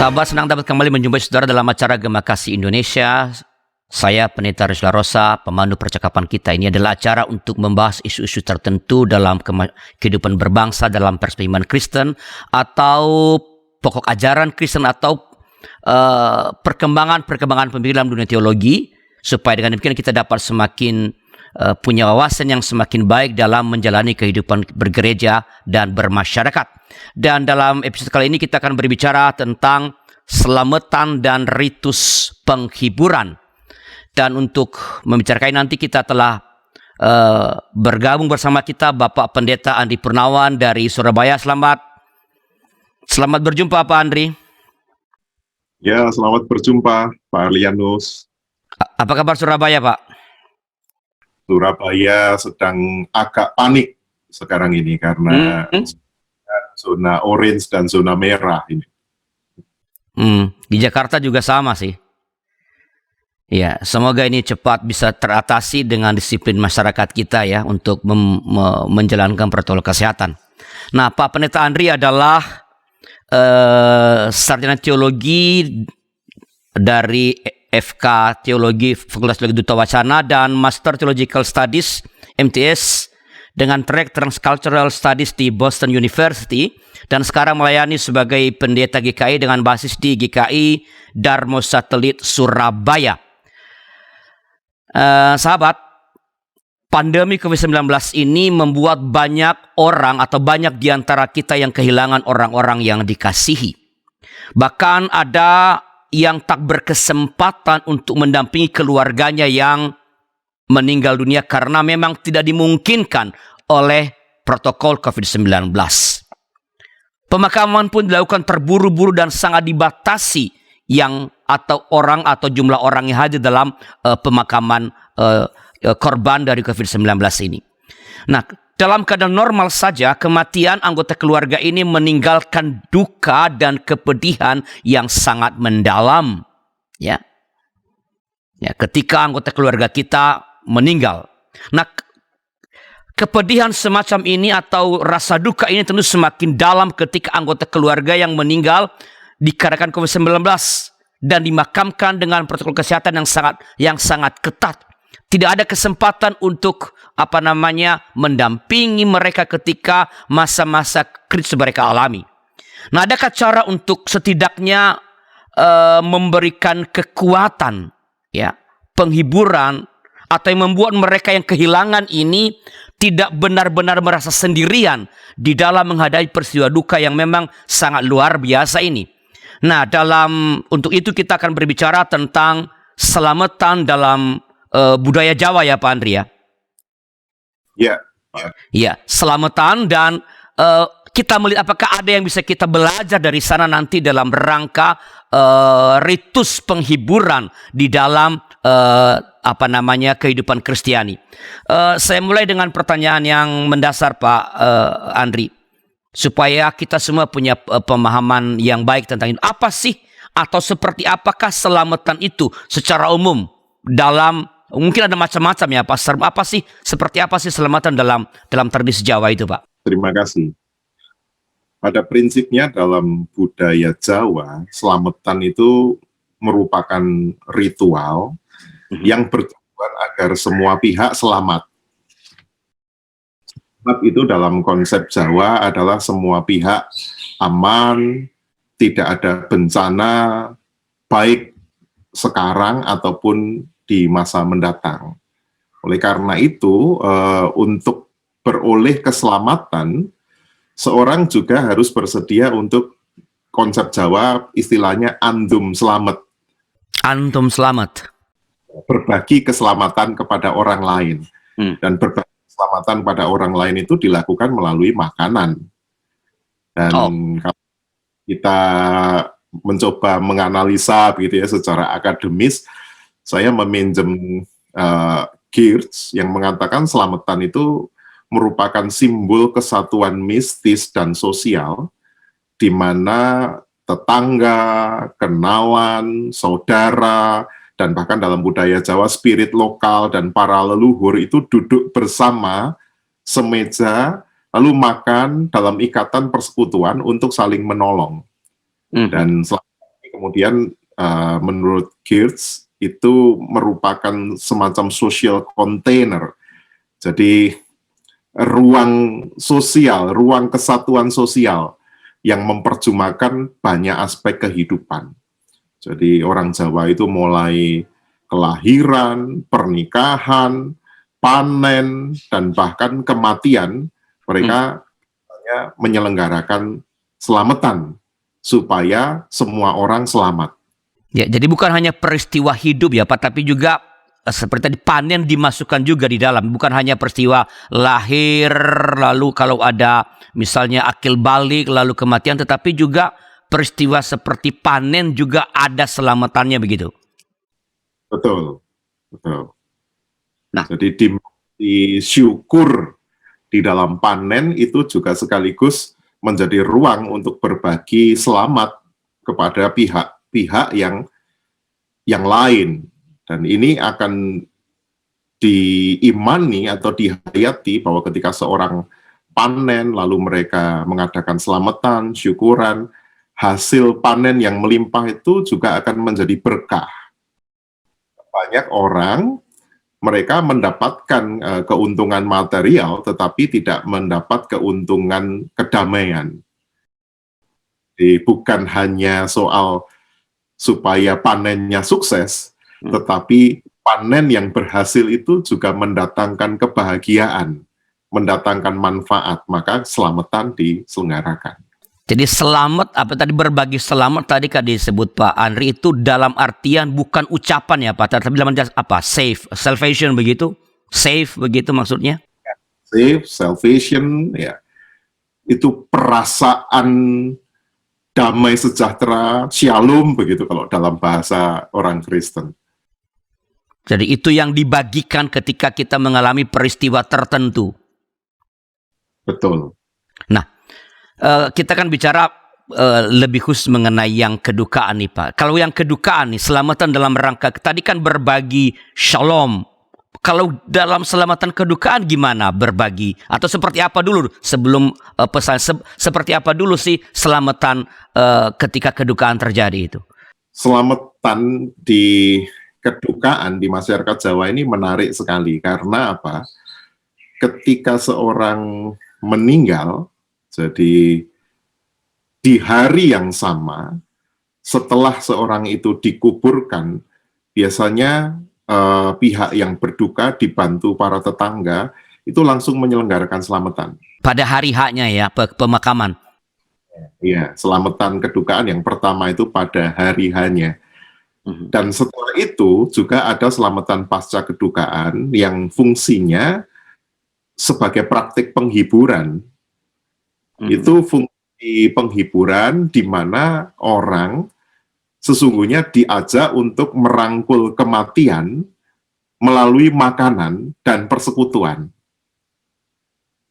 Sahabat, senang dapat kembali menjumpai saudara dalam acara Gema Kasih Indonesia. Saya Pendeta Rizla Rosa, pemandu percakapan kita. Ini adalah acara untuk membahas isu-isu tertentu dalam kehidupan berbangsa dalam perspektif iman Kristen, atau pokok ajaran Kristen, atau perkembangan pemikiran dunia teologi, supaya dengan demikian kita dapat semakin punya wawasan yang semakin baik dalam menjalani kehidupan bergereja dan bermasyarakat. Dan dalam episode kali ini kita akan berbicara tentang selamatan dan ritus penghiburan. Dan untuk membicarakan nanti kita telah bergabung bersama kita Bapak Pendeta Andri Purnawan dari Surabaya. Selamat berjumpa Pak Andri. Ya, selamat berjumpa Pak Arlianus. Apa kabar Surabaya, Pak? Surabaya sedang agak panik sekarang ini karena zona orange dan zona merah ini. Di Jakarta juga sama sih. Ya, semoga ini cepat bisa teratasi dengan disiplin masyarakat kita ya untuk menjalankan protokol kesehatan. Nah, Pak Pendeta Andri adalah sarjana teologi dari FK Teologi Fakultas Teologi Duta Wacana dan Master Theological Studies MTS dengan track Transcultural Studies di Boston University, dan sekarang melayani sebagai pendeta GKI dengan basis di GKI Darmo Satelit Surabaya. Sahabat, pandemi COVID-19 ini membuat banyak orang atau banyak di antara kita yang kehilangan orang-orang yang dikasihi. Bahkan ada yang tak berkesempatan untuk mendampingi keluarganya yang meninggal dunia karena memang tidak dimungkinkan oleh protokol COVID-19. Pemakaman pun dilakukan terburu-buru dan sangat dibatasi jumlah orang yang hadir dalam pemakaman korban dari COVID-19 ini. Nah, dalam keadaan normal saja, kematian anggota keluarga ini meninggalkan duka dan kepedihan yang sangat mendalam. Ya, ketika anggota keluarga kita meninggal. Nah, kepedihan semacam ini atau rasa duka ini tentu semakin dalam ketika anggota keluarga yang meninggal dikarenakan COVID-19 dan dimakamkan dengan protokol kesehatan yang sangat ketat. Tidak ada kesempatan untuk mendampingi mereka ketika masa-masa kritis mereka alami. Nah, adakah cara untuk setidaknya memberikan kekuatan, ya, penghiburan, atau yang membuat mereka yang kehilangan ini tidak benar-benar merasa sendirian di dalam menghadapi peristiwa duka yang memang sangat luar biasa ini? Nah, untuk itu kita akan berbicara tentang selamatan dalam budaya Jawa ya Pak Andri ya? Ya, selamatan, dan kita melihat apakah ada yang bisa kita belajar dari sana nanti dalam rangka ritus penghiburan di dalam kehidupan Kristiani. Saya mulai dengan pertanyaan yang mendasar Pak Andri, supaya kita semua punya pemahaman yang baik tentang itu. Apa sih atau seperti apakah selamatan itu secara umum dalam, mungkin ada macam-macam ya Pak. Seperti apa sih selamatan dalam tradisi Jawa itu Pak? Terima kasih. Pada prinsipnya dalam budaya Jawa, selamatan itu merupakan ritual yang bertujuan agar semua pihak selamat. Selamat itu dalam konsep Jawa adalah semua pihak aman, tidak ada bencana, baik sekarang ataupun di masa mendatang. Oleh karena itu, untuk beroleh keselamatan, seorang juga harus bersedia untuk konsep Jawa, istilahnya andum selamat. Andum selamat. Berbagi keselamatan kepada orang lain. Dan berbagi keselamatan pada orang lain itu dilakukan melalui makanan. Dan kalau kita mencoba menganalisa begitu ya secara akademis, saya meminjam Geertz yang mengatakan selamatan itu merupakan simbol kesatuan mistis dan sosial, di mana tetangga, kenalan, saudara, dan bahkan dalam budaya Jawa, spirit lokal dan para leluhur itu duduk bersama semeja, lalu makan dalam ikatan persekutuan untuk saling menolong. Dan kemudian menurut Geertz itu merupakan semacam social container. Jadi ruang sosial, ruang kesatuan sosial yang memperjumakan banyak aspek kehidupan. Jadi orang Jawa itu mulai kelahiran, pernikahan, panen, dan bahkan kematian, mereka menyelenggarakan selamatan supaya semua orang selamat. Ya, jadi bukan hanya peristiwa hidup ya Pak, tapi juga seperti tadi panen dimasukkan juga di dalam. Bukan hanya peristiwa lahir, lalu kalau ada misalnya akil balik, lalu kematian, tetapi juga peristiwa seperti panen juga ada selamatannya begitu. Betul, betul. Nah, jadi disyukur di dalam panen itu juga sekaligus menjadi ruang untuk berbagi selamat kepada pihak-pihak yang lain. Dan ini akan diimani atau dihayati bahwa ketika seorang panen, lalu mereka mengadakan selamatan, syukuran, hasil panen yang melimpah itu juga akan menjadi berkah. Banyak orang, mereka mendapatkan keuntungan material, tetapi tidak mendapat keuntungan kedamaian. Jadi bukan hanya soal supaya panennya sukses, tetapi panen yang berhasil itu juga mendatangkan kebahagiaan, mendatangkan manfaat, maka selamatan diselenggarakan. Jadi selamat, apa tadi berbagi selamat tadi kan disebut Pak Andri itu dalam artian bukan ucapan ya Pak, tapi dalam artian apa? Salvation begitu? Save begitu maksudnya? Save, salvation, ya. Itu perasaan damai sejahtera, shalom begitu kalau dalam bahasa orang Kristen. Jadi itu yang dibagikan ketika kita mengalami peristiwa tertentu. Betul. Nah, kita kan bicara lebih khusus mengenai yang kedukaan nih Pak. Kalau yang kedukaan nih, selamatan dalam rangka, tadi kan berbagi shalom. Kalau dalam selamatan kedukaan gimana berbagi? Atau seperti apa dulu sebelum pesan, seperti apa dulu sih selamatan ketika kedukaan terjadi itu? Selamatan di kedukaan di masyarakat Jawa ini menarik sekali. Karena apa? Ketika seorang meninggal, jadi di hari yang sama, setelah seorang itu dikuburkan, biasanya pihak yang berduka dibantu para tetangga, itu langsung menyelenggarakan selamatan. Pada hari haknya ya, pemakaman. Iya, selamatan kedukaan yang pertama itu pada hari hanya. Dan setelah itu juga ada selamatan pasca kedukaan yang fungsinya sebagai praktik penghiburan. Itu fungsi penghiburan di mana orang sesungguhnya diajak untuk merangkul kematian melalui makanan dan persekutuan.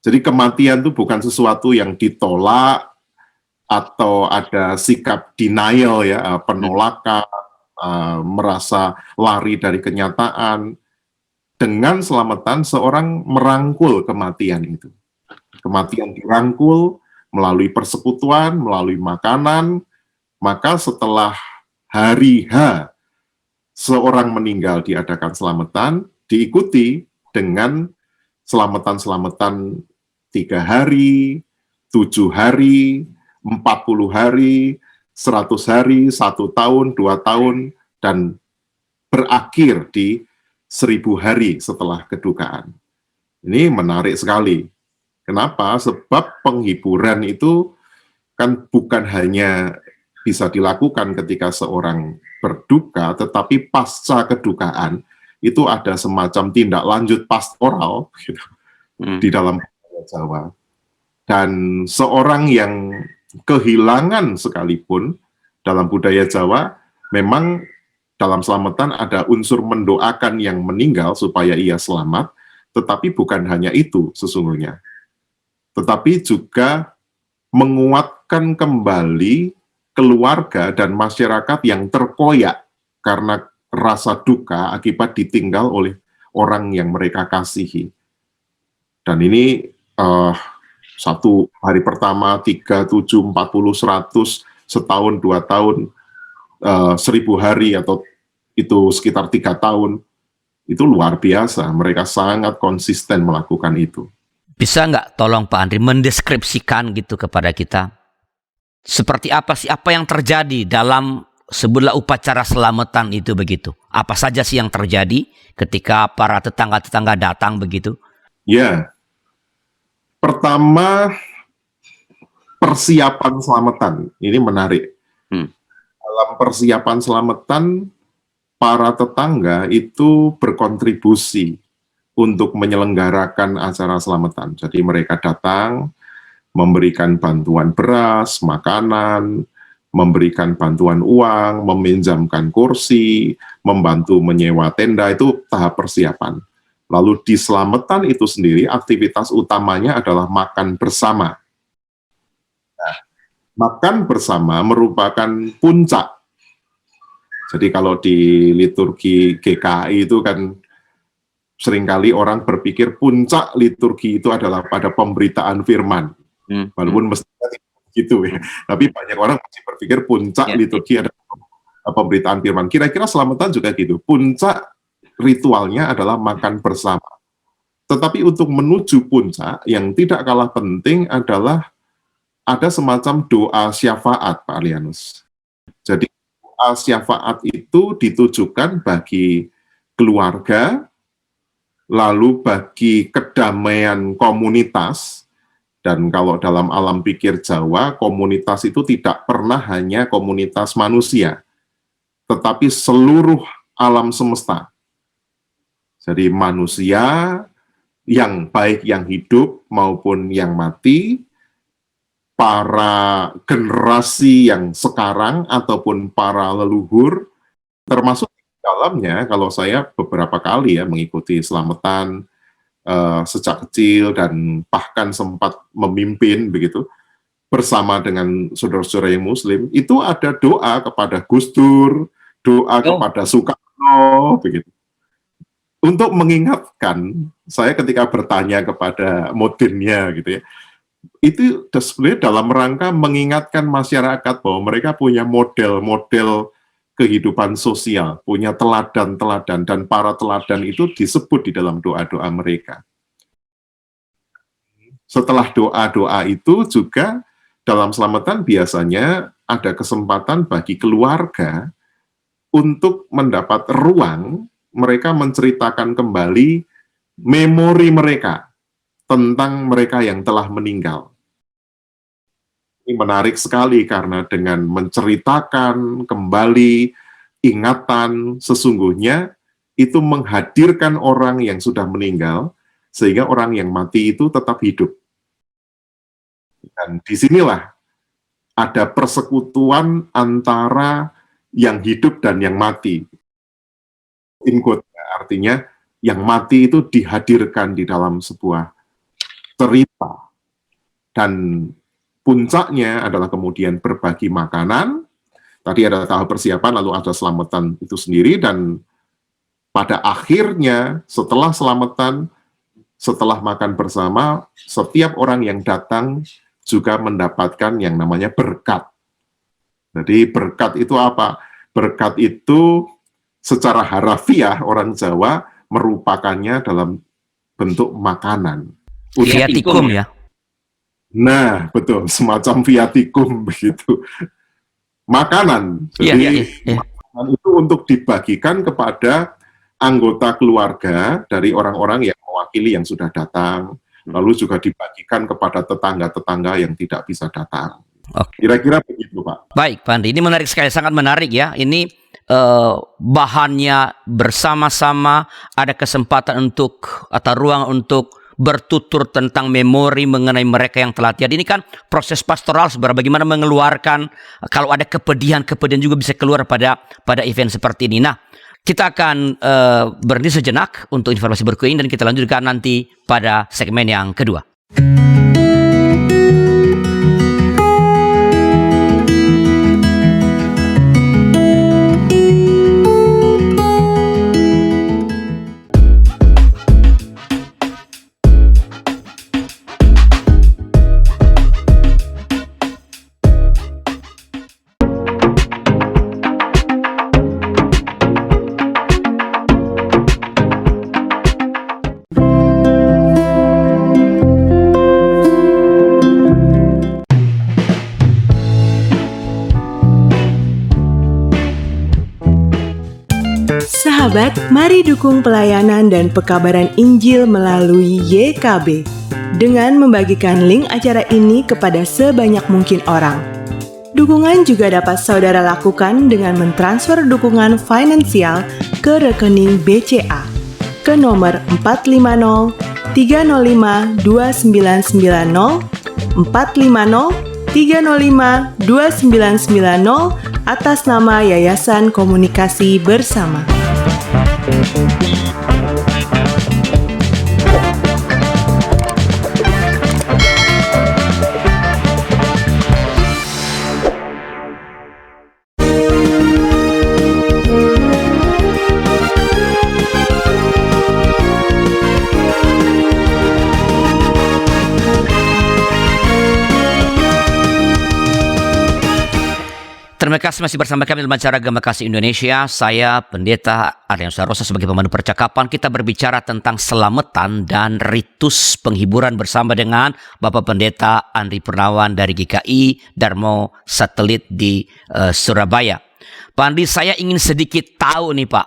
Jadi kematian itu bukan sesuatu yang ditolak atau ada sikap denial ya, penolakan, merasa lari dari kenyataan. Dengan selamatan seorang merangkul kematian itu. Kematian dirangkul melalui persekutuan, melalui makanan, maka setelah hari H seorang meninggal diadakan selamatan, diikuti dengan selamatan-selamatan 3 hari, 7 hari, 40 hari, 100 hari, 1 tahun, 2 tahun, dan berakhir di 1000 hari setelah kedukaan. Ini menarik sekali. Kenapa? Sebab penghiburan itu kan bukan hanya bisa dilakukan ketika seorang berduka, tetapi pasca kedukaan itu ada semacam tindak lanjut pastoral gitu, di dalam budaya Jawa. Dan seorang yang kehilangan sekalipun dalam budaya Jawa, memang dalam selamatan ada unsur mendoakan yang meninggal supaya ia selamat, tetapi bukan hanya itu sesungguhnya. Tetapi juga menguatkan kembali keluarga dan masyarakat yang terkoyak karena rasa duka akibat ditinggal oleh orang yang mereka kasihi. Dan ini 1 hari pertama, 3, 7, 40, 100, setahun, 2 tahun, 1000 hari atau itu sekitar 3 tahun, itu luar biasa. Mereka sangat konsisten melakukan itu. Bisa nggak tolong Pak Andri mendeskripsikan gitu kepada kita, seperti apa sih, apa yang terjadi dalam sebuah upacara selamatan itu begitu? Apa saja sih yang terjadi ketika para tetangga-tetangga datang begitu? Ya, pertama persiapan selamatan, ini menarik. Dalam persiapan selamatan, para tetangga itu berkontribusi untuk menyelenggarakan acara selamatan. Jadi mereka datang, memberikan bantuan beras, makanan, memberikan bantuan uang, meminjamkan kursi, membantu menyewa tenda, itu tahap persiapan. Lalu di selamatan itu sendiri, aktivitas utamanya adalah makan bersama. Nah, makan bersama merupakan puncak. Jadi kalau di liturgi GKI itu kan seringkali orang berpikir puncak liturgi itu adalah pada pemberitaan firman. Walaupun mestinya tidak gitu ya. Tapi banyak orang masih berpikir puncak liturgi adalah pemberitaan firman. Kira-kira selamatan juga gitu. Puncak ritualnya adalah makan bersama. Tetapi untuk menuju puncak, yang tidak kalah penting adalah ada semacam doa syafaat, Pak Lianus. Jadi doa syafaat itu ditujukan bagi keluarga, lalu bagi kedamaian komunitas. Dan kalau dalam alam pikir Jawa, komunitas itu tidak pernah hanya komunitas manusia, tetapi seluruh alam semesta. Jadi manusia yang baik yang hidup maupun yang mati, para generasi yang sekarang ataupun para leluhur, termasuk di dalamnya, kalau saya beberapa kali ya mengikuti selamatan sejak kecil dan bahkan sempat memimpin begitu bersama dengan saudara-saudara yang Muslim, itu ada doa kepada Gus Dur, doa kepada Soekarno begitu. Untuk mengingatkan, saya ketika bertanya kepada modinnya gitu ya, itu sebenarnya dalam rangka mengingatkan masyarakat bahwa mereka punya model-model kehidupan sosial, punya teladan-teladan, dan para teladan itu disebut di dalam doa-doa mereka. Setelah doa-doa itu juga dalam selamatan biasanya ada kesempatan bagi keluarga untuk mendapat ruang mereka menceritakan kembali memori mereka tentang mereka yang telah meninggal. Ini menarik sekali karena dengan menceritakan kembali ingatan sesungguhnya itu menghadirkan orang yang sudah meninggal sehingga orang yang mati itu tetap hidup. Dan disinilah ada persekutuan antara yang hidup dan yang mati. Artinya yang mati itu dihadirkan di dalam sebuah cerita. Dan puncaknya adalah kemudian berbagi makanan. Tadi ada tahap persiapan, lalu ada selamatan itu sendiri, dan pada akhirnya setelah selamatan, setelah makan bersama, setiap orang yang datang juga mendapatkan yang namanya berkat. Jadi berkat itu apa? Berkat itu secara harafiah orang Jawa merupakannya dalam bentuk makanan. Viatikum ya? Nah, betul, semacam viatikum begitu. Makanan. Jadi makanan itu untuk dibagikan kepada anggota keluarga dari orang-orang yang mewakili yang sudah datang, lalu juga dibagikan kepada tetangga-tetangga yang tidak bisa datang. Kira-kira begitu, Pak. Baik, Pak Andri, ini menarik sekali, sangat menarik ya. Ini bahannya bersama-sama, ada kesempatan untuk atau ruang untuk bertutur tentang memori mengenai mereka yang telah tiada. Ini kan proses pastoral sebenarnya, bagaimana mengeluarkan kalau ada kepedihan juga bisa keluar pada event seperti ini. Nah, kita akan berhenti sejenak untuk informasi berikut dan kita lanjutkan nanti pada segmen yang kedua. Sahabat, mari dukung pelayanan dan pekabaran Injil melalui YKB dengan membagikan link acara ini kepada sebanyak mungkin orang. Dukungan juga dapat saudara lakukan dengan mentransfer dukungan finansial ke rekening BCA ke nomor 450 305 2990 450 305 2990 atas nama Yayasan Komunikasi Bersama. Terima kasih masih bersama kami dalam acara Gema Kasih Indonesia. Saya Pendeta Ardian Sarosa sebagai pemandu percakapan. Kita berbicara tentang selamatan dan ritus penghiburan bersama dengan Bapak Pendeta Andri Purnawan dari GKI Darmo Satelit di Surabaya. Pak Andri, saya ingin sedikit tahu nih Pak,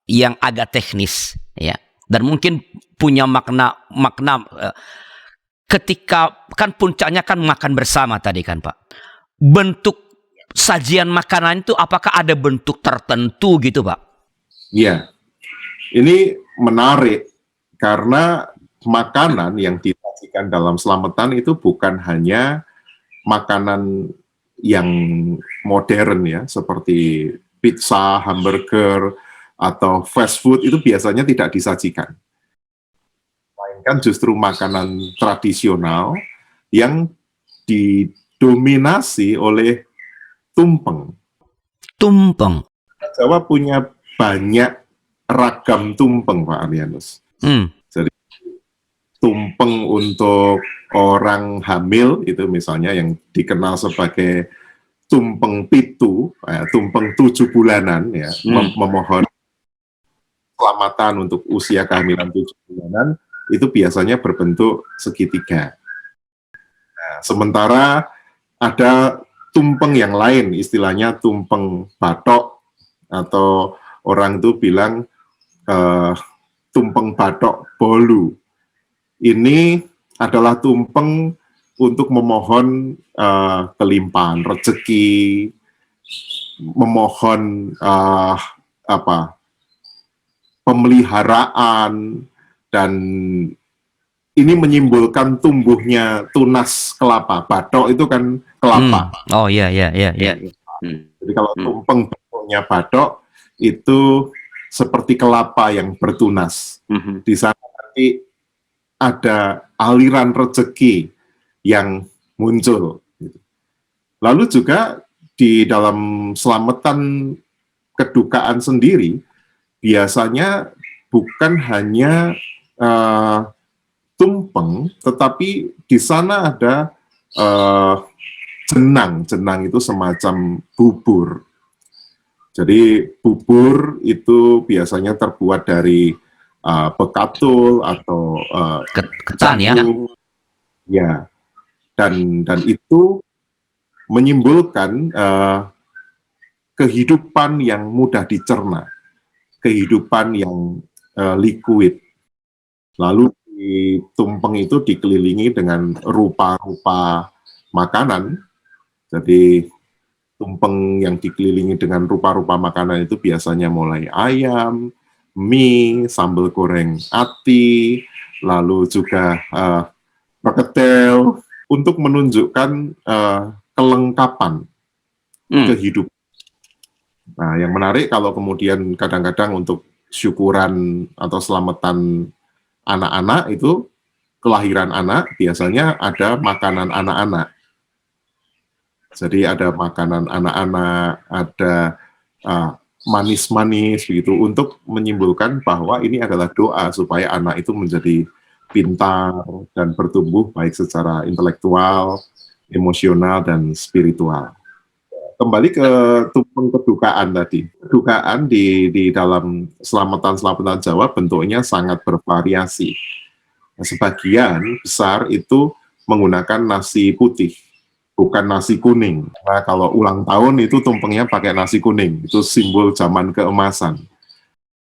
yang agak teknis ya, dan mungkin punya makna ketika kan puncaknya kan makan bersama tadi kan Pak. Bentuk sajian makanan itu apakah ada bentuk tertentu gitu Pak? Iya, ini menarik karena makanan yang disajikan dalam selamatan itu bukan hanya makanan yang modern ya, seperti pizza, hamburger, atau fast food itu biasanya tidak disajikan. Melainkan justru makanan tradisional yang didominasi oleh tumpeng. Tumpeng. Jawa punya banyak ragam tumpeng, Pak Ardianus. Jadi tumpeng untuk orang hamil itu misalnya yang dikenal sebagai tumpeng pitu, tumpeng 7 bulanan ya, memohon keselamatan untuk usia kehamilan 7 bulanan itu biasanya berbentuk segitiga. Nah, sementara ada tumpeng yang lain, istilahnya tumpeng batok, atau orang itu bilang tumpeng batok bolu. Ini adalah tumpeng untuk memohon kelimpahan rezeki, memohon pemeliharaan, dan ini menyimbolkan tumbuhnya tunas kelapa. Batok itu kan kelapa. Oh iya. Jadi kalau tumpeng bentuknya batok itu seperti kelapa yang bertunas. Di sana nanti ada aliran rezeki yang muncul. Lalu juga di dalam selamatan kedukaan sendiri biasanya bukan hanya tumpeng, tetapi di sana ada jenang. Jenang itu semacam bubur. Jadi bubur itu biasanya terbuat dari bekatul atau ketan ya. Ya, dan itu menyimbolkan kehidupan yang mudah dicerna, kehidupan yang liquid. Lalu di tumpeng itu dikelilingi dengan rupa-rupa makanan. Jadi tumpeng yang dikelilingi dengan rupa-rupa makanan itu biasanya mulai ayam, mie, sambal goreng ati, lalu juga perkedel, untuk menunjukkan kelengkapan kehidupan. Nah, yang menarik kalau kemudian kadang-kadang untuk syukuran atau selamatan anak-anak itu, kelahiran anak, biasanya ada makanan anak-anak. Jadi ada makanan anak-anak, ada manis-manis begitu, untuk menyimbolkan bahwa ini adalah doa supaya anak itu menjadi pintar dan bertumbuh baik secara intelektual, emosional, dan spiritual. Kembali ke tumpeng kedukaan tadi. Kedukaan di dalam selamatan-selamatan Jawa bentuknya sangat bervariasi. Sebagian besar itu menggunakan nasi putih, bukan nasi kuning. Nah, kalau ulang tahun itu tumpengnya pakai nasi kuning, itu simbol zaman keemasan.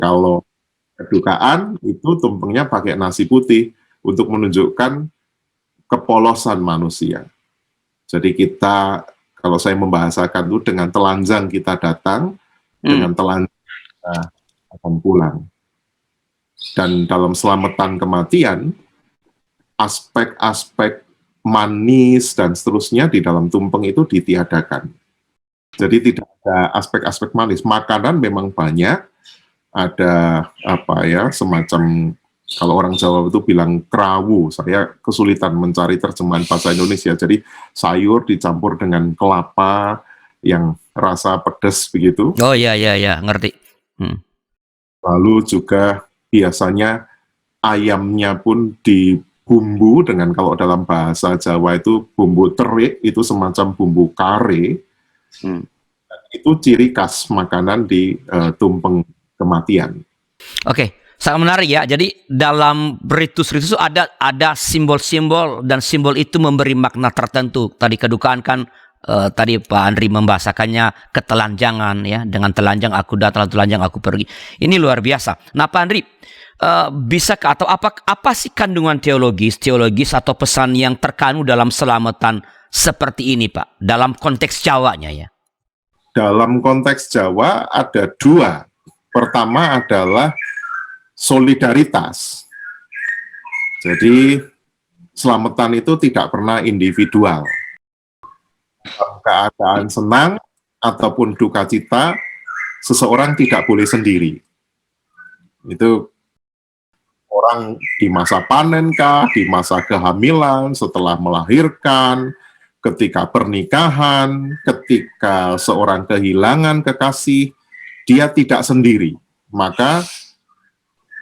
Kalau kedukaan itu tumpengnya pakai nasi putih untuk menunjukkan kepolosan manusia. Jadi kita, kalau saya membahasakan itu, dengan telanjang kita datang, dengan telanjang kita akan pulang. Dan dalam selamatan kematian, aspek-aspek manis dan seterusnya di dalam tumpeng itu ditiadakan. Jadi tidak ada aspek-aspek manis. Makanan memang banyak, ada semacam, kalau orang Jawa itu bilang kerawu. Saya kesulitan mencari terjemahan bahasa Indonesia. Jadi sayur dicampur dengan kelapa yang rasa pedas begitu. Oh iya, ngerti. Lalu juga biasanya ayamnya pun dibumbu dengan, kalau dalam bahasa Jawa itu bumbu terik, itu semacam bumbu kare. Itu ciri khas makanan di tumpeng kematian. Oke, sangat menarik ya. Jadi dalam ritus-ritus ada simbol-simbol, dan simbol itu memberi makna tertentu. Tadi kedukaan kan tadi Pak Andri membahasakannya ketelanjangan ya. Dengan telanjang aku datang, telanjang aku pergi. Ini luar biasa. Nah Pak Andri, bisakah atau apa sih kandungan teologis atau pesan yang terkandung dalam selamatan seperti ini Pak? Dalam konteks Jawanya ya. Dalam konteks Jawa ada dua. Pertama adalah solidaritas. Jadi selamatan itu tidak pernah individual. Dalam keadaan senang ataupun duka cita, seseorang tidak boleh sendiri. Itu orang di masa panen kah, di masa kehamilan, setelah melahirkan, ketika pernikahan, ketika seorang kehilangan kekasih, dia tidak sendiri. Maka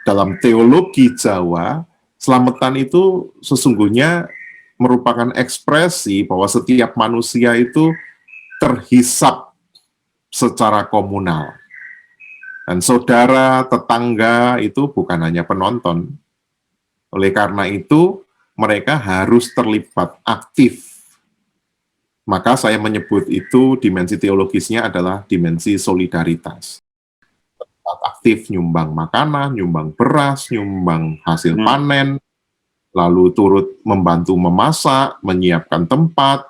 dalam teologi Jawa, selamatan itu sesungguhnya merupakan ekspresi bahwa setiap manusia itu terhisap secara komunal. Dan saudara, tetangga itu bukan hanya penonton. Oleh karena itu, mereka harus terlibat aktif. Maka saya menyebut itu dimensi teologisnya adalah dimensi solidaritas. Aktif nyumbang makanan, nyumbang beras, nyumbang hasil panen, lalu turut membantu memasak, menyiapkan tempat,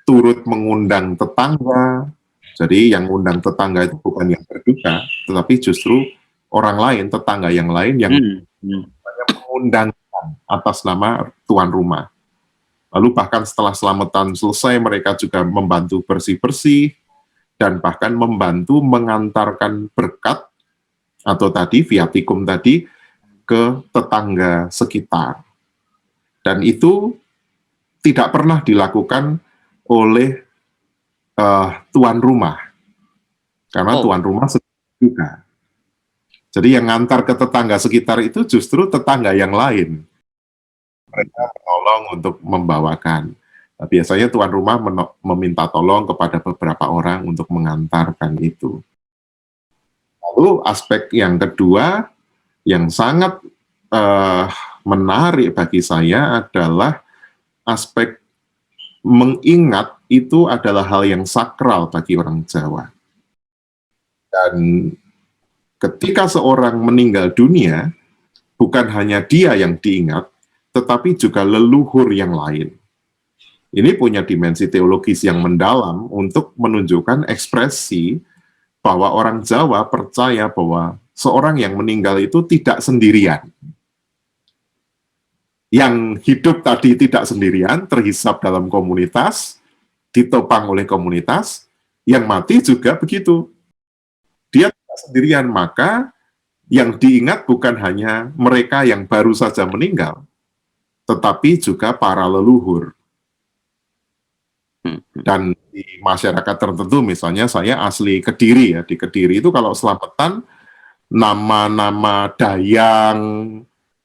turut mengundang tetangga. Jadi yang undang tetangga itu bukan yang berduka, tetapi justru orang lain, tetangga yang lain yang mengundangkan atas nama tuan rumah. Lalu bahkan setelah selamatan selesai, mereka juga membantu bersih-bersih, dan bahkan membantu mengantarkan berkat, atau tadi viatikum tadi, ke tetangga sekitar. Dan itu tidak pernah dilakukan oleh tuan rumah. Karena tuan rumah juga. Jadi yang ngantar ke tetangga sekitar itu justru tetangga yang lain. Mereka menolong untuk membawakan. Nah, biasanya tuan rumah meminta tolong kepada beberapa orang untuk mengantarkan itu. Lalu aspek yang kedua yang sangat menarik bagi saya adalah aspek mengingat itu adalah hal yang sakral bagi orang Jawa. Dan ketika seorang meninggal dunia, bukan hanya dia yang diingat, tetapi juga leluhur yang lain. Ini punya dimensi teologis yang mendalam untuk menunjukkan ekspresi bahwa orang Jawa percaya bahwa seorang yang meninggal itu tidak sendirian. Yang hidup tadi tidak sendirian, terhisap dalam komunitas, ditopang oleh komunitas, yang mati juga begitu. Dia tidak sendirian, maka yang diingat bukan hanya mereka yang baru saja meninggal, tetapi juga para leluhur. Dan di masyarakat tertentu, misalnya saya asli Kediri ya, di Kediri itu kalau selamatan, nama-nama dayang,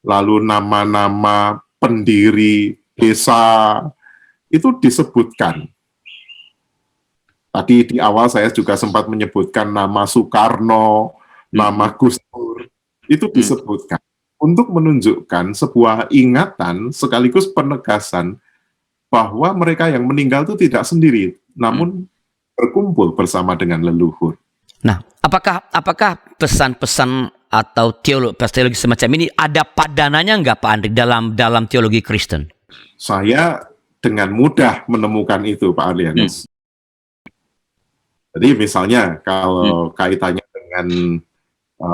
lalu nama-nama pendiri desa, itu disebutkan. Tadi di awal saya juga sempat menyebutkan nama Soekarno, nama Gus Dur, itu disebutkan. Untuk menunjukkan sebuah ingatan sekaligus penegasan bahwa mereka yang meninggal itu tidak sendiri, namun berkumpul bersama dengan leluhur. Nah, apakah pesan-pesan atau teologi semacam ini ada padanannya nggak Pak Andri dalam teologi Kristen? Saya dengan mudah menemukan itu Pak Adrianus. Jadi misalnya kalau kaitannya dengan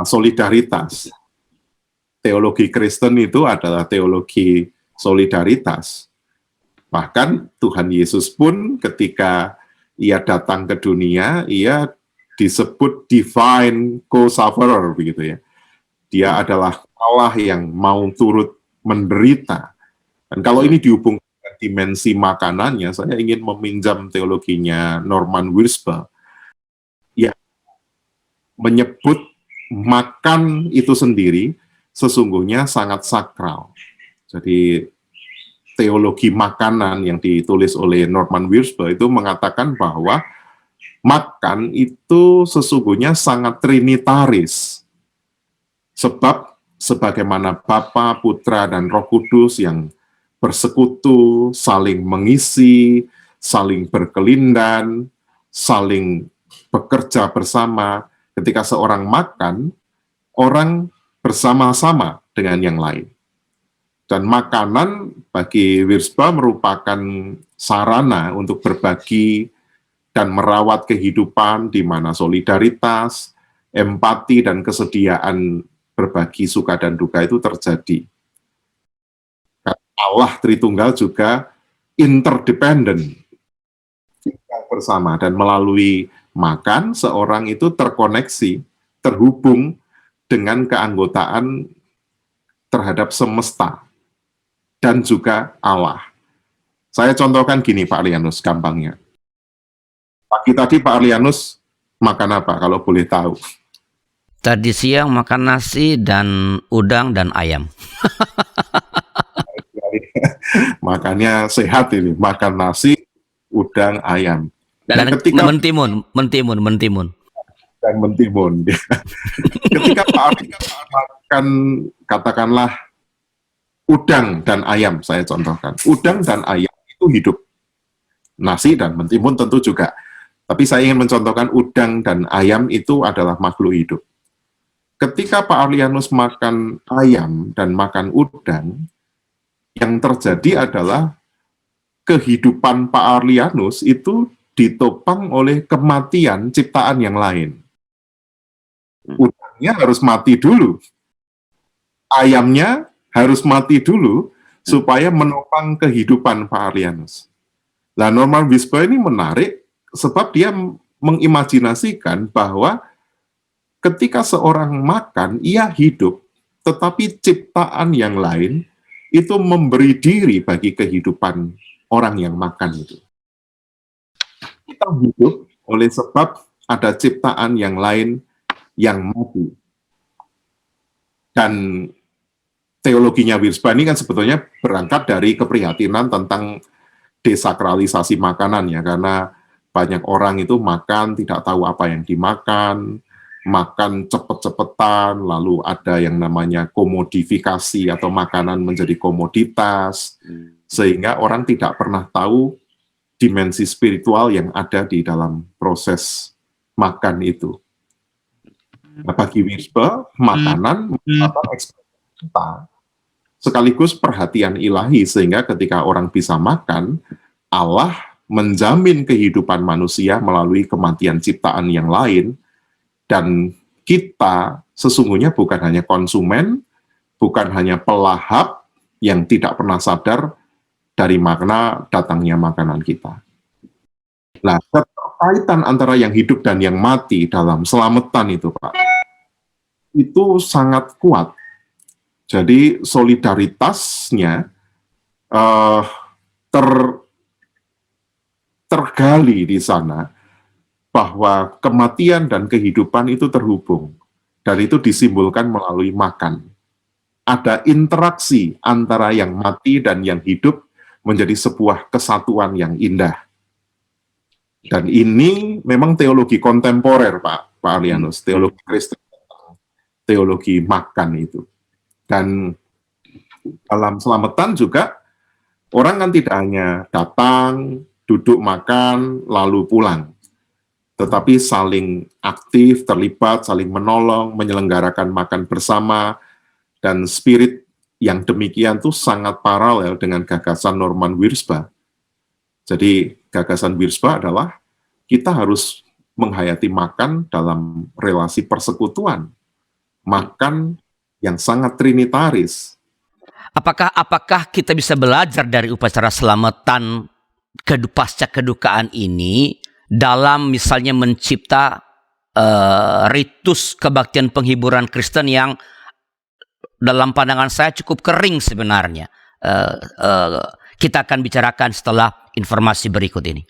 solidaritas, teologi Kristen itu adalah teologi solidaritas. Bahkan Tuhan Yesus pun ketika ia datang ke dunia, ia disebut divine co-sufferer begitu ya. Dia adalah Allah yang mau turut menderita. Dan kalau ini dihubungkan dengan dimensi makanannya, saya ingin meminjam teologinya Norman Wirsba yang menyebut makan itu sendiri sesungguhnya sangat sakral. Jadi teologi makanan yang ditulis oleh Norman Wirsba itu mengatakan bahwa makan itu sesungguhnya sangat trinitaris. Sebab sebagaimana Bapa, Putra, dan Roh Kudus yang bersekutu, saling mengisi, saling berkelindan, saling bekerja bersama. Ketika seorang makan, orang bersama-sama dengan yang lain. Dan makanan bagi Wirsba merupakan sarana untuk berbagi dan merawat kehidupan di mana solidaritas, empati, dan kesediaan berbagi suka dan duka itu terjadi. Allah Tritunggal juga interdependen bersama, dan melalui makan seorang itu terkoneksi, terhubung dengan keanggotaan terhadap semesta dan juga Allah. Saya contohkan gini Pak Arlianus, gampangnya. Pagi tadi Pak Arlianus makan apa kalau boleh tahu? Tadi siang makan nasi dan udang dan ayam. Makannya sehat ini, makan nasi, udang, ayam. Dan ketika mentimun. Dan mentimun. Ketika Pak Arlianus makan, katakanlah udang dan ayam, saya contohkan. Udang dan ayam itu hidup. Nasi dan mentimun tentu juga. Tapi saya ingin mencontohkan udang dan ayam itu adalah makhluk hidup. Ketika Pak Arlianus makan ayam dan makan udang, yang terjadi adalah kehidupan Pak Arlianus itu ditopang oleh kematian ciptaan yang lain. Udangnya harus mati dulu. Ayamnya harus mati dulu supaya menopang kehidupan Pak Arlianus. Nah, Norman Wirsba ini menarik sebab dia mengimajinasikan bahwa ketika seorang makan, ia hidup, tetapi ciptaan yang lain itu memberi diri bagi kehidupan orang yang makan itu. Kita hidup oleh sebab ada ciptaan yang lain yang mati. Dan teologinya Wirsba ini kan sebetulnya berangkat dari keprihatinan tentang desakralisasi makanan ya, karena banyak orang itu makan tidak tahu apa yang dimakan, makan cepet-cepetan, lalu ada yang namanya komodifikasi atau makanan menjadi komoditas, sehingga orang tidak pernah tahu dimensi spiritual yang ada di dalam proses makan itu. Nah, bagi Wirsba, makanan merupakan ekspresi kita, sekaligus perhatian ilahi, sehingga ketika orang bisa makan, Allah menjamin kehidupan manusia melalui kematian ciptaan yang lain, dan kita sesungguhnya bukan hanya konsumen, bukan hanya pelahap yang tidak pernah sadar dari makna datangnya makanan kita. Nah, keterkaitan antara yang hidup dan yang mati dalam selamatan itu, Pak, itu sangat kuat. Jadi solidaritasnya tergali di sana, bahwa kematian dan kehidupan itu terhubung, dan itu disimbolkan melalui makan. Ada interaksi antara yang mati dan yang hidup menjadi sebuah kesatuan yang indah. Dan ini memang teologi kontemporer, Pak Arlianus, teologi Kristen, teologi makan itu. Dan dalam selamatan juga, orang kan tidak hanya datang, duduk makan, lalu pulang. tetapi saling aktif, terlibat, saling menolong, menyelenggarakan makan bersama, dan spirit yang demikian tuh sangat paralel dengan gagasan Norman Wirsba. Jadi gagasan Wirsba adalah kita harus menghayati makan dalam relasi persekutuan, makan yang sangat trinitaris. Apakah kita bisa belajar dari upacara selamatan pasca kedukaan ini dalam misalnya mencipta ritus kebaktian penghiburan Kristen yang dalam pandangan saya cukup kering sebenarnya? Kita akan bicarakan setelah informasi berikut ini.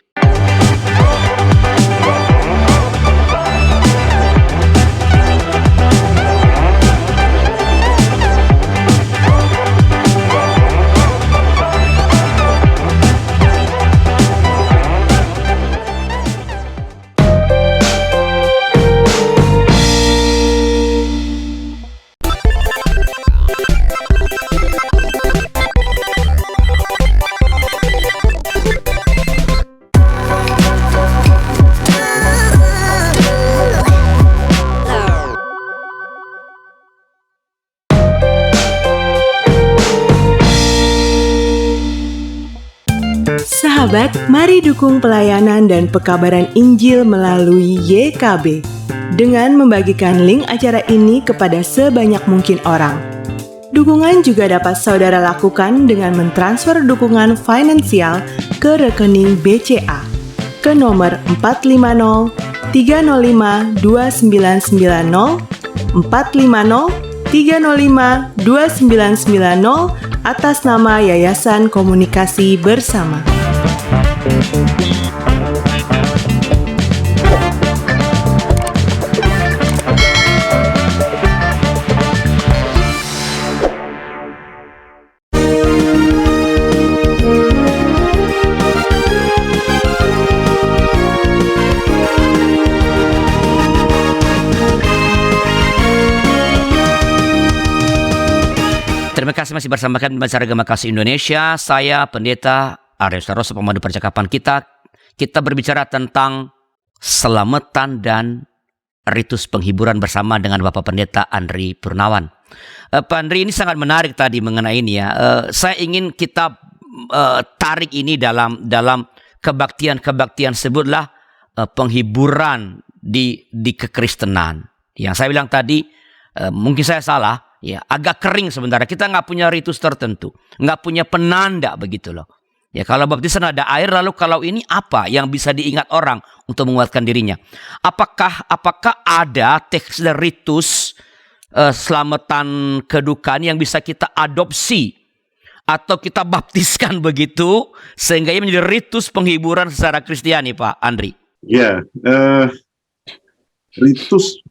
Sahabat, mari dukung pelayanan dan pekabaran Injil melalui YKB dengan membagikan link acara ini kepada sebanyak mungkin orang. Dukungan juga dapat saudara lakukan dengan mentransfer dukungan finansial ke rekening BCA ke nomor 450 305 2990 450 305 2990 atas nama Yayasan Komunikasi Bersama. Terima kasih masih bersama kami di Masyarakat Gema Kasih Indonesia. Saya Pendeta Arya Staroso, pemandu percakapan kita. Kita berbicara tentang selamatan dan ritus penghiburan bersama dengan Bapak Pendeta Andri Purnawan. Pak Andri, ini sangat menarik tadi mengenai ini ya. Saya ingin kita tarik ini dalam kebaktian sebutlah penghiburan di kekristenan. Yang saya bilang tadi, mungkin saya salah. Ya, agak kering sebenarnya. Kita nggak punya ritus tertentu, nggak punya penanda begitu loh. Ya, kalau baptisan ada air, lalu kalau ini apa yang bisa diingat orang untuk menguatkan dirinya? Apakah ada teks dan ritus selamatan kedukaan yang bisa kita adopsi atau kita baptiskan begitu sehingga ia menjadi ritus penghiburan secara Kristiani, Pak Andri? Ya, ritus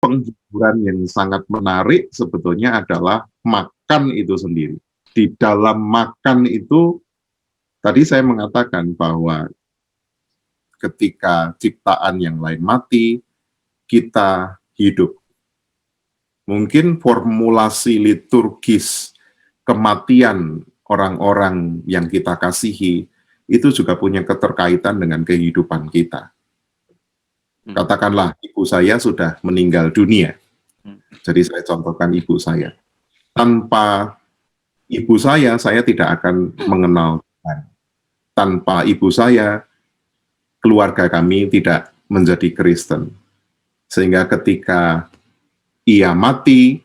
penghiburan yang sangat menarik sebetulnya adalah makan itu sendiri. Di dalam makan itu, tadi saya mengatakan bahwa ketika ciptaan yang lain mati, kita hidup. Mungkin formulasi liturgis kematian orang-orang yang kita kasihi itu juga punya keterkaitan dengan kehidupan kita. Katakanlah ibu saya sudah meninggal dunia. Jadi saya contohkan ibu saya. Tanpa ibu saya tidak akan mengenal Tuhan. Tanpa ibu saya, keluarga kami tidak menjadi Kristen. Sehingga ketika ia mati,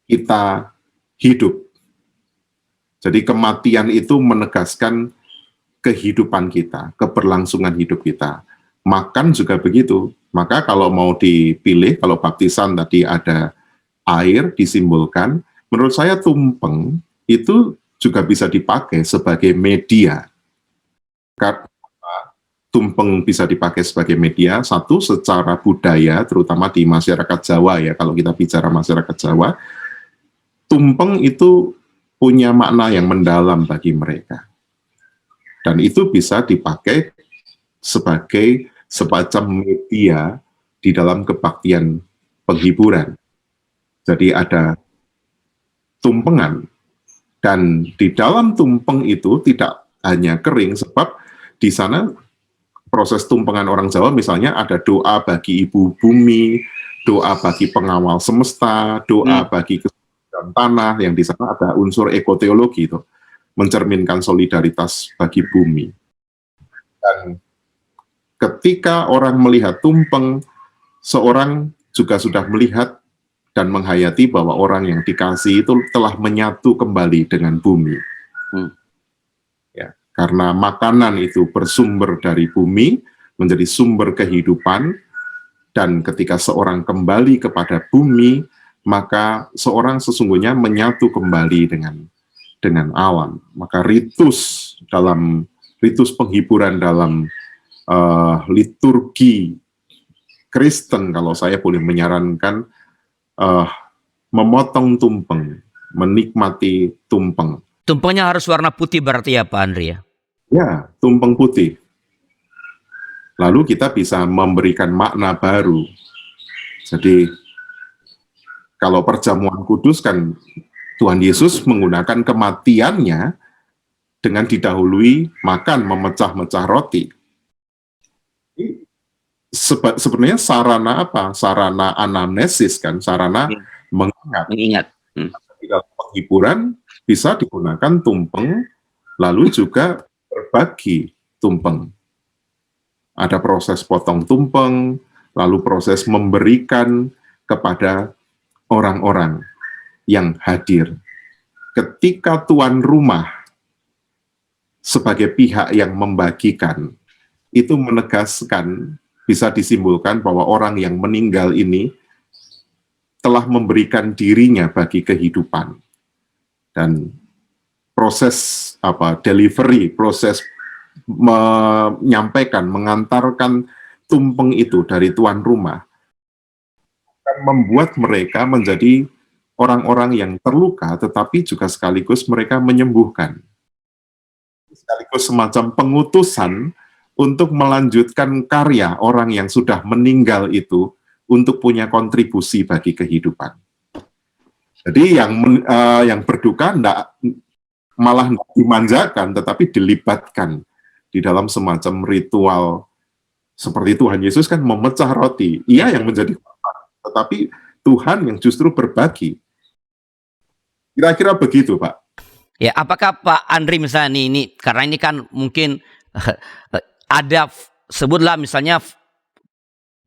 kita hidup. Jadi kematian itu menegaskan kehidupan kita, keberlangsungan hidup kita. Makan juga begitu. Maka kalau mau dipilih, kalau baptisan tadi ada air disimbolkan, menurut saya tumpeng itu juga bisa dipakai sebagai media. Karena tumpeng bisa dipakai sebagai media, satu secara budaya, terutama di masyarakat Jawa ya, kalau kita bicara masyarakat Jawa, tumpeng itu punya makna yang mendalam bagi mereka. Dan itu bisa dipakai sebagai semacam media di dalam kebaktian penghiburan. Jadi ada tumpengan, dan di dalam tumpeng itu tidak hanya kering, sebab di sana proses tumpengan orang Jawa misalnya ada doa bagi ibu bumi, doa bagi pengawal semesta, doa bagi kesucian tanah, yang di sana ada unsur ekoteologi itu, mencerminkan solidaritas bagi bumi. Dan ketika orang melihat tumpeng, seorang juga sudah melihat dan menghayati bahwa orang yang dikasih itu telah menyatu kembali dengan bumi. Ya, karena makanan itu bersumber dari bumi, menjadi sumber kehidupan, dan ketika seorang kembali kepada bumi, maka seorang sesungguhnya menyatu kembali dengan alam. Maka ritus penghiburan dalam liturgi Kristen, kalau saya boleh menyarankan, memotong tumpeng, menikmati tumpeng. Tumpengnya harus warna putih berarti ya Pak Andri ya? Ya, tumpeng putih. Lalu kita bisa memberikan makna baru. Jadi, kalau perjamuan kudus kan Tuhan Yesus menggunakan kematiannya dengan didahului makan memecah-mecah roti. Sebenarnya sarana apa? Sarana anamnesis kan, sarana mengingat. Di dalam penghiburan bisa digunakan tumpeng, lalu juga berbagi tumpeng. Ada proses potong tumpeng, lalu proses memberikan kepada orang-orang yang hadir. Ketika tuan rumah sebagai pihak yang membagikan, itu menegaskan, bisa disimpulkan bahwa orang yang meninggal ini telah memberikan dirinya bagi kehidupan. Dan proses delivery, proses menyampaikan, mengantarkan tumpeng itu dari tuan rumah akan membuat mereka menjadi orang-orang yang terluka, tetapi juga sekaligus mereka menyembuhkan. Sekaligus semacam pengutusan untuk melanjutkan karya orang yang sudah meninggal itu untuk punya kontribusi bagi kehidupan. Jadi yang berduka malah tidak dimanjakan, tetapi dilibatkan di dalam semacam ritual seperti Tuhan Yesus kan memecah roti. Ia yang menjadi korban, tetapi Tuhan yang justru berbagi. Kira-kira begitu, Pak. Ya, apakah Pak Andri misalnya ini karena ini kan mungkin ada, sebutlah misalnya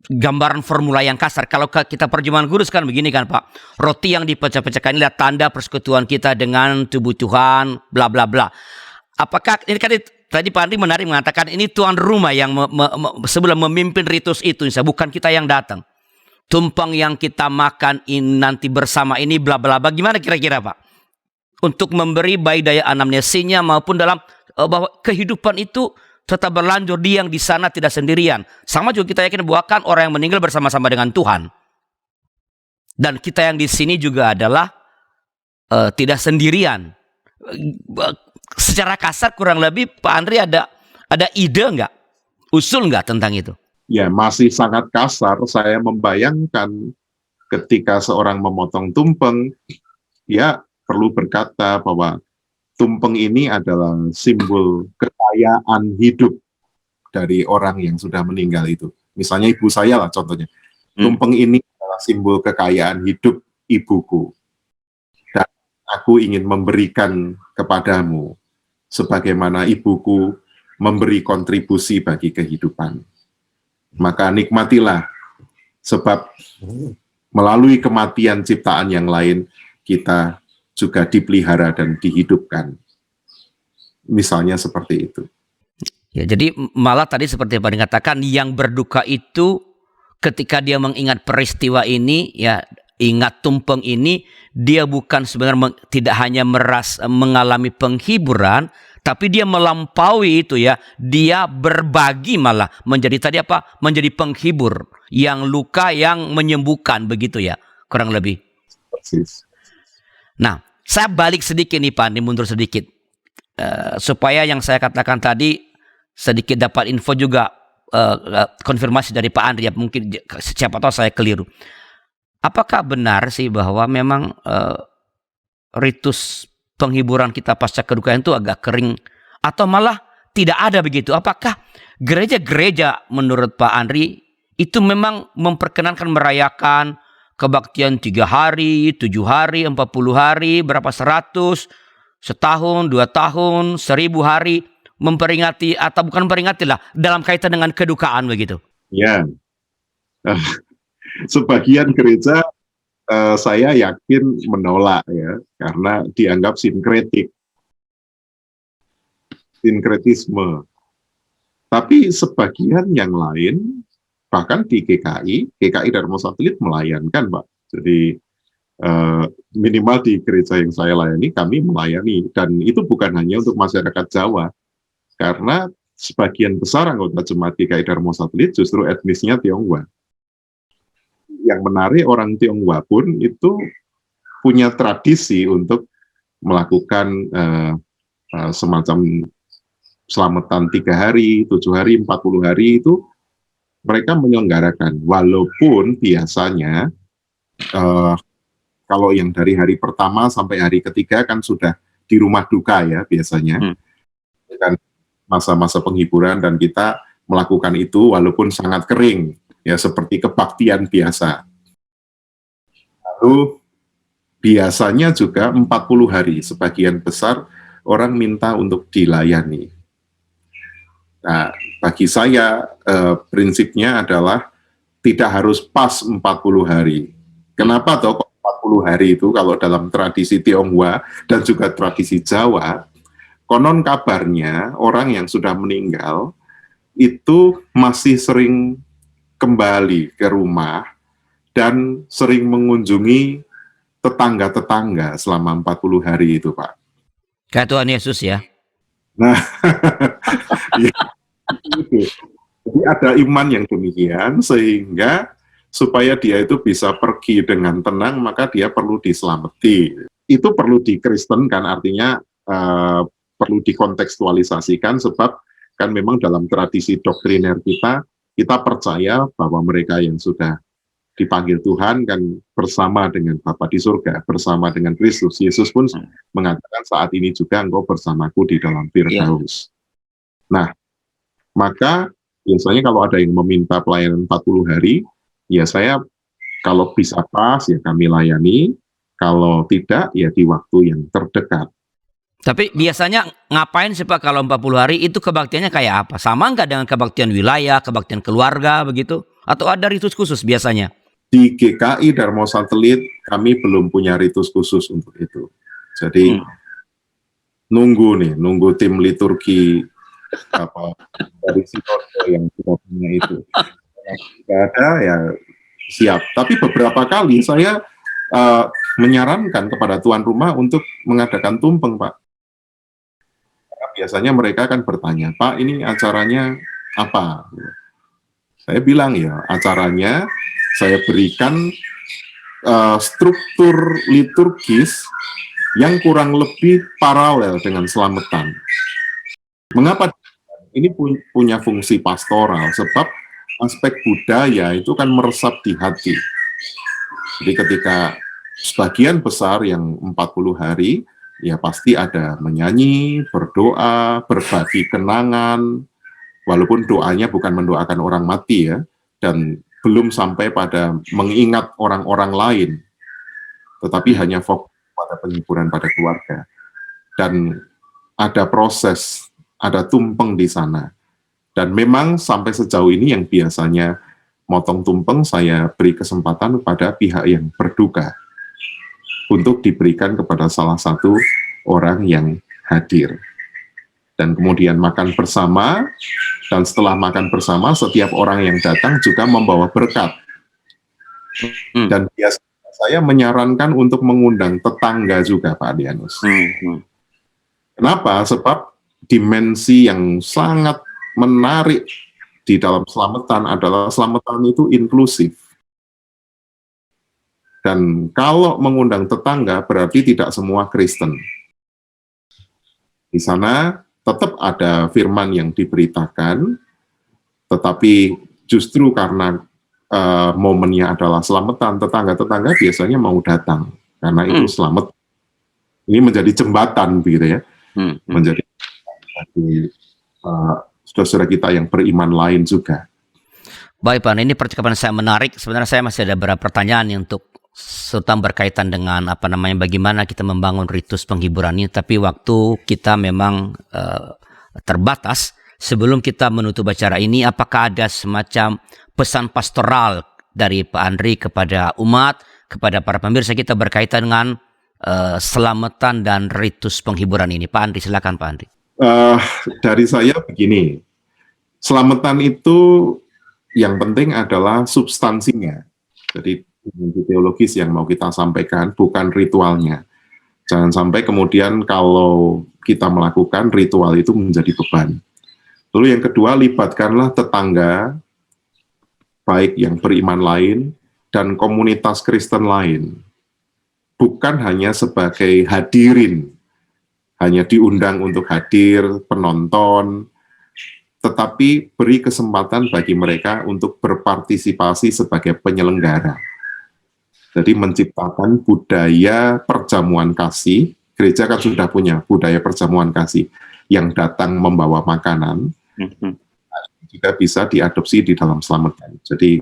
gambaran formula yang kasar. Kalau kita perjamuan kudus kan begini kan Pak, roti yang dipecah-pecahkan ini adalah tanda persekutuan kita dengan tubuh Tuhan, bla bla bla. Apakah ini kan tadi Pak Andri menarik mengatakan ini tuan rumah yang sebelum memimpin ritus itu, bukan kita yang datang. Tumpeng yang kita makan ini nanti bersama ini bla bla bla. Gimana kira-kira Pak? Untuk memberi baik daya anamnesinya maupun dalam bahwa kehidupan itu tetap berlanjut, dia yang di sana tidak sendirian. Sama juga kita yakin bahwa kan orang yang meninggal bersama-sama dengan Tuhan. Dan kita yang di sini juga adalah tidak sendirian. Secara kasar kurang lebih Pak Andri ada ide nggak? Usul nggak tentang itu? Ya, masih sangat kasar. Saya membayangkan ketika seorang memotong tumpeng, ya perlu berkata bahwa tumpeng ini adalah simbol kekayaan hidup dari orang yang sudah meninggal itu. Misalnya ibu saya lah contohnya. Tumpeng ini adalah simbol kekayaan hidup ibuku. Dan aku ingin memberikan kepadamu sebagaimana ibuku memberi kontribusi bagi kehidupan. Maka nikmatilah, sebab melalui kematian ciptaan yang lain, kita juga dipelihara dan dihidupkan. Misalnya seperti itu. Ya, jadi malah tadi seperti yang Pak dikatakan, yang berduka itu ketika dia mengingat peristiwa ini, ya ingat tumpeng ini, dia bukan sebenarnya tidak hanya mengalami penghiburan, tapi dia melampaui itu ya, dia berbagi malah menjadi tadi apa? Menjadi penghibur, yang luka yang menyembuhkan begitu ya, kurang lebih. Persis. Nah, saya balik sedikit nih Pak, mundur sedikit. Supaya yang saya katakan tadi sedikit dapat info juga, konfirmasi dari Pak Andri, ya mungkin siapa tahu saya keliru. Apakah benar sih bahwa memang ritus penghiburan kita pasca kedukaan itu agak kering, atau malah tidak ada begitu? Apakah gereja-gereja menurut Pak Andri itu memang memperkenankan merayakan kebaktian 3 hari, 7 hari, 40 hari, berapa 100, setahun, 2 tahun, 1000 hari, memperingati atau bukan memperingati lah, dalam kaitan dengan kedukaan begitu? Ya, sebagian gereja saya yakin menolak ya, karena dianggap sinkretisme. Tapi sebagian yang lain, bahkan di GKI Dharma Satelit melayankan, Pak. Jadi minimal di gereja yang saya layani, kami melayani. Dan itu bukan hanya untuk masyarakat Jawa, karena sebagian besar anggota jemaat GKI Dharma Satelit justru etnisnya Tionghoa. Yang menarik, orang Tionghoa pun itu punya tradisi untuk melakukan semacam selamatan 3 hari, 7 hari, 40 hari itu mereka menyelenggarakan. Walaupun biasanya kalau yang dari hari pertama sampai hari ketiga kan sudah di rumah duka ya biasanya. Kan masa-masa penghiburan dan kita melakukan itu walaupun sangat kering. Ya, seperti kebaktian biasa. Lalu biasanya juga 40 hari, sebagian besar orang minta untuk dilayani. Nah, bagi saya prinsipnya adalah tidak harus pas 40 hari. Kenapa toh kok 40 hari itu kalau dalam tradisi Tionghoa dan juga tradisi Jawa, konon kabarnya orang yang sudah meninggal itu masih sering kembali ke rumah dan sering mengunjungi tetangga-tetangga selama 40 hari itu, Pak. Kayak Tuhan Yesus ya? Nah, ya, itu. Jadi ada iman yang demikian, sehingga supaya dia itu bisa pergi dengan tenang, maka dia perlu diselamati. Itu perlu dikristenkan, artinya perlu dikontekstualisasikan, sebab kan memang dalam tradisi doktriner kita percaya bahwa mereka yang sudah dipanggil Tuhan kan bersama dengan Bapa di surga, bersama dengan Kristus. Yesus pun mengatakan saat ini juga engkau bersamaku di dalam Firdaus. Nah, maka biasanya kalau ada yang meminta pelayanan 40 hari, ya saya kalau bisa pas ya kami layani, kalau tidak ya di waktu yang terdekat. Tapi biasanya ngapain sih Pak kalau 40 hari itu kebaktiannya kayak apa? Sama nggak dengan kebaktian wilayah, kebaktian keluarga begitu? Atau ada ritus khusus biasanya? Di GKI Dharma Satelit kami belum punya ritus khusus untuk itu. Jadi nunggu tim liturgi dari sinode yang kita punya itu. Jika ada ya siap. Tapi beberapa kali saya menyarankan kepada tuan rumah untuk mengadakan tumpeng, Pak. Biasanya mereka akan bertanya, Pak, ini acaranya apa? Saya bilang ya, acaranya saya berikan struktur liturgis yang kurang lebih paralel dengan selamatan. Mengapa? Ini punya fungsi pastoral, sebab aspek budaya itu kan meresap di hati. Jadi ketika sebagian besar yang 40 hari, ya pasti ada menyanyi, berdoa, berbagi kenangan, walaupun doanya bukan mendoakan orang mati ya, dan belum sampai pada mengingat orang-orang lain, tetapi hanya fokus pada penghiburan pada keluarga. Dan ada proses, ada tumpeng di sana. Dan memang sampai sejauh ini yang biasanya motong tumpeng saya beri kesempatan pada pihak yang berduka untuk diberikan kepada salah satu orang yang hadir. Dan kemudian makan bersama, dan setelah makan bersama, setiap orang yang datang juga membawa berkat. Dan biasanya saya menyarankan untuk mengundang tetangga juga, Pak Dianus. Kenapa? Sebab dimensi yang sangat menarik di dalam selamatan adalah selamatan itu inklusif. Dan kalau mengundang tetangga berarti tidak semua Kristen. Di sana tetap ada firman yang diberitakan, tetapi justru karena momennya adalah selamatan, tetangga-tetangga biasanya mau datang karena itu selamat. Ini menjadi jembatan begitu ya, menjadi saudara-saudara kita yang beriman lain juga. Baik Pak, ini percakapan saya menarik. Sebenarnya saya masih ada beberapa pertanyaan nih untuk tentang berkaitan dengan bagaimana kita membangun ritus penghiburan ini. Tapi waktu kita memang terbatas. Sebelum kita menutup acara ini, apakah ada semacam pesan pastoral dari Pak Andri kepada umat, kepada para pemirsa kita berkaitan dengan selamatan dan ritus penghiburan ini? Pak Andri, silakan Pak Andri. Dari saya begini, selamatan itu yang penting adalah substansinya. Jadi teologis yang mau kita sampaikan, bukan ritualnya. Jangan sampai kemudian kalau kita melakukan ritual itu menjadi beban. Lalu yang kedua, libatkanlah tetangga, baik yang beriman lain, dan komunitas Kristen lain. Bukan hanya sebagai hadirin, hanya diundang untuk hadir, penonton, tetapi beri kesempatan bagi mereka untuk berpartisipasi sebagai penyelenggara. Jadi menciptakan budaya perjamuan kasih. Gereja kan sudah punya budaya perjamuan kasih yang datang membawa makanan, juga bisa diadopsi di dalam selamatan. Jadi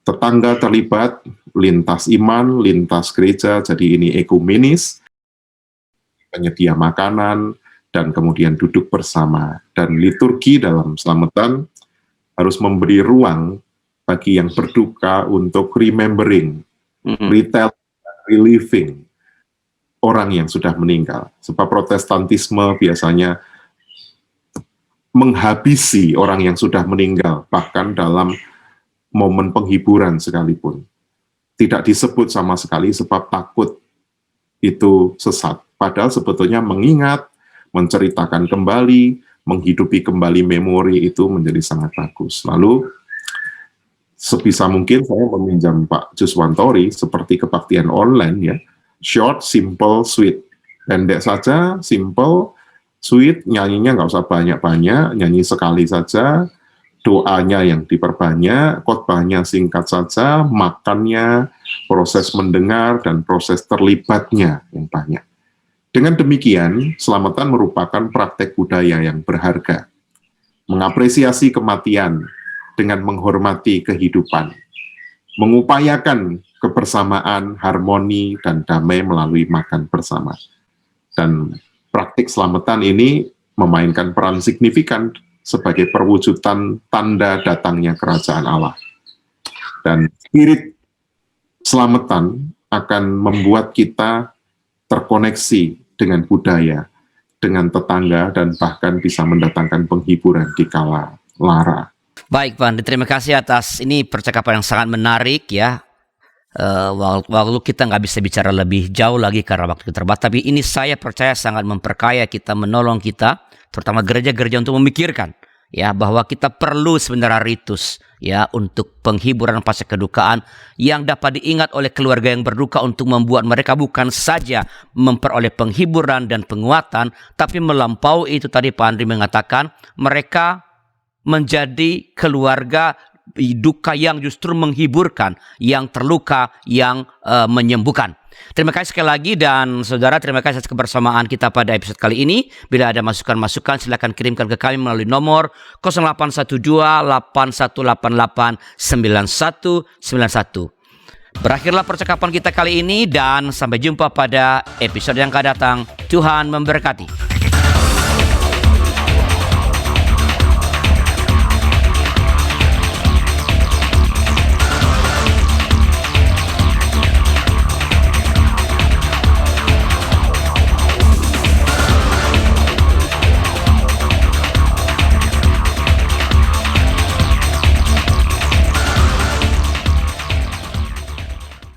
tetangga terlibat, lintas iman, lintas gereja, jadi ini ekumenis, penyedia makanan, dan kemudian duduk bersama. Dan liturgi dalam selamatan harus memberi ruang bagi yang berduka untuk remembering, retell, reliving orang yang sudah meninggal. Sebab Protestantisme biasanya menghabisi orang yang sudah meninggal, bahkan dalam momen penghiburan sekalipun. Tidak disebut sama sekali sebab takut itu sesat. Padahal sebetulnya mengingat, menceritakan kembali, menghidupi kembali memori itu menjadi sangat bagus. Lalu sebisa mungkin saya meminjam Pak Juswantori seperti kebaktian online ya, short, simple, sweet. Pendek saja, simple, sweet, nyanyinya nggak usah banyak-banyak, nyanyi sekali saja, doanya yang diperbanyak, khotbahnya singkat saja, makannya, proses mendengar, dan proses terlibatnya yang banyak. Dengan demikian, selamatan merupakan praktek budaya yang berharga, mengapresiasi kematian dengan menghormati kehidupan, mengupayakan kebersamaan, harmoni, dan damai melalui makan bersama. Dan praktik selamatan ini memainkan peran signifikan sebagai perwujudan tanda datangnya kerajaan Allah. Dan spirit selamatan akan membuat kita terkoneksi dengan budaya, dengan tetangga, dan bahkan bisa mendatangkan penghiburan di kala lara. Baik Pak Andri, terima kasih atas ini percakapan yang sangat menarik ya. Waktu kita nggak bisa bicara lebih jauh lagi karena waktu terbatas, tapi ini saya percaya sangat memperkaya kita, menolong kita, terutama gereja-gereja untuk memikirkan ya bahwa kita perlu sebenarnya ritus ya untuk penghiburan pasca kedukaan yang dapat diingat oleh keluarga yang berduka untuk membuat mereka bukan saja memperoleh penghiburan dan penguatan, tapi melampaui itu tadi Pak Andri mengatakan mereka menjadi keluarga duka yang justru menghiburkan, yang terluka, yang menyembuhkan. Terima kasih sekali lagi dan saudara, terima kasih atas kebersamaan kita pada episode kali ini. Bila ada masukan-masukan silakan kirimkan ke kami melalui nomor 0812-8188-9191. Berakhirlah percakapan kita kali ini dan sampai jumpa pada episode yang akan datang. Tuhan memberkati.